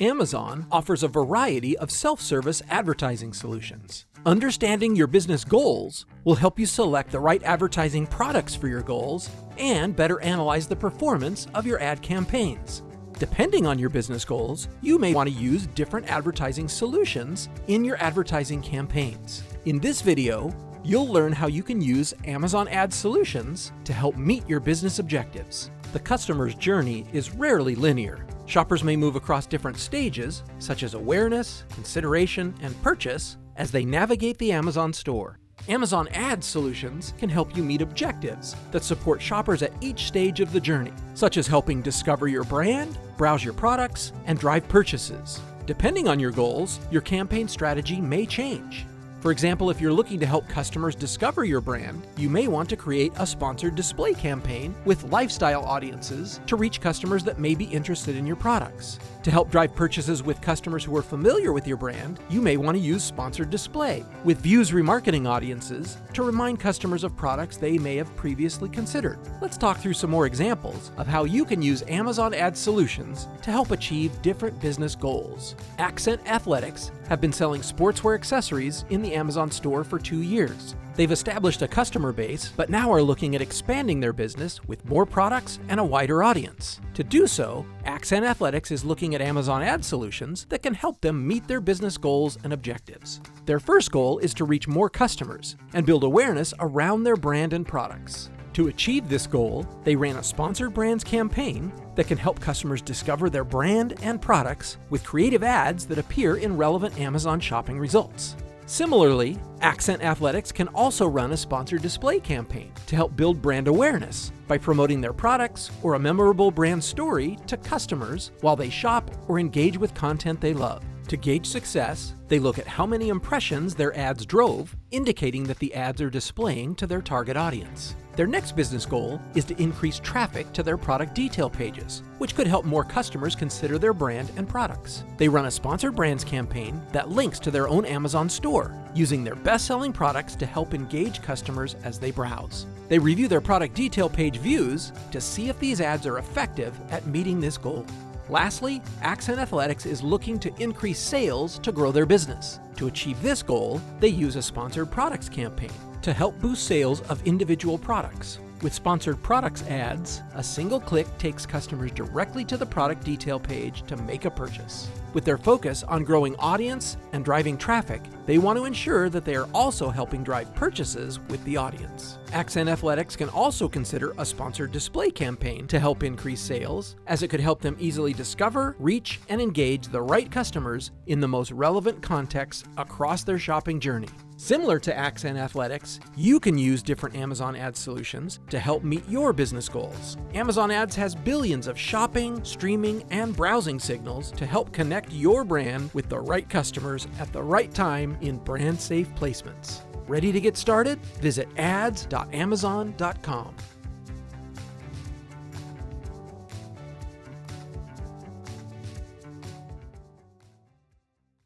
Amazon offers a variety of self-service advertising solutions. Understanding your business goals will help you select the right advertising products for your goals and better analyze the performance of your ad campaigns. Depending on your business goals, you may want to use different advertising solutions in your advertising campaigns. In this video, you'll learn how you can use Amazon Ad Solutions to help meet your business objectives. The customer's journey is rarely linear. Shoppers may move across different stages, such as awareness, consideration, and purchase, as they navigate the Amazon store. Amazon Ad Solutions can help you meet objectives that support shoppers at each stage of the journey, such as helping discover your brand, browse your products, and drive purchases. Depending on your goals, your campaign strategy may change. For example, if you're looking to help customers discover your brand, you may want to create a sponsored display campaign with lifestyle audiences to reach customers that may be interested in your products. To help drive purchases with customers who are familiar with your brand, you may want to use sponsored display with views remarketing audiences to remind customers of products they may have previously considered. Let's talk through some more examples of how you can use Amazon Ad Solutions to help achieve different business goals. Accent Athletics have been selling sportswear accessories in the Amazon store for 2 years. They've established a customer base, but now are looking at expanding their business with more products and a wider audience. To do so, Accent Athletics is looking at Amazon Ad Solutions that can help them meet their business goals and objectives. Their first goal is to reach more customers and build awareness around their brand and products. To achieve this goal, they ran a sponsored brands campaign that can help customers discover their brand and products with creative ads that appear in relevant Amazon shopping results. Similarly, Accent Athletics can also run a sponsored display campaign to help build brand awareness by promoting their products or a memorable brand story to customers while they shop or engage with content they love. To gauge success, they look at how many impressions their ads drove, indicating that the ads are displaying to their target audience. Their next business goal is to increase traffic to their product detail pages, which could help more customers consider their brand and products. They run a sponsored brands campaign that links to their own Amazon store, using their best-selling products to help engage customers as they browse. They review their product detail page views to see if these ads are effective at meeting this goal. Lastly, Accent Athletics is looking to increase sales to grow their business. To achieve this goal, they use a sponsored products campaign to help boost sales of individual products. With sponsored products ads, a single click takes customers directly to the product detail page to make a purchase. With their focus on growing audience and driving traffic, they want to ensure that they are also helping drive purchases with the audience. Accent Athletics can also consider a sponsored display campaign to help increase sales, as it could help them easily discover, reach, and engage the right customers in the most relevant contexts across their shopping journey. Similar to Accent Athletics, you can use different Amazon Ad Solutions to help meet your business goals. Amazon Ads has billions of shopping, streaming, and browsing signals to help connect your brand with the right customers at the right time in brand-safe placements. Ready to get started? Visit ads.amazon.com.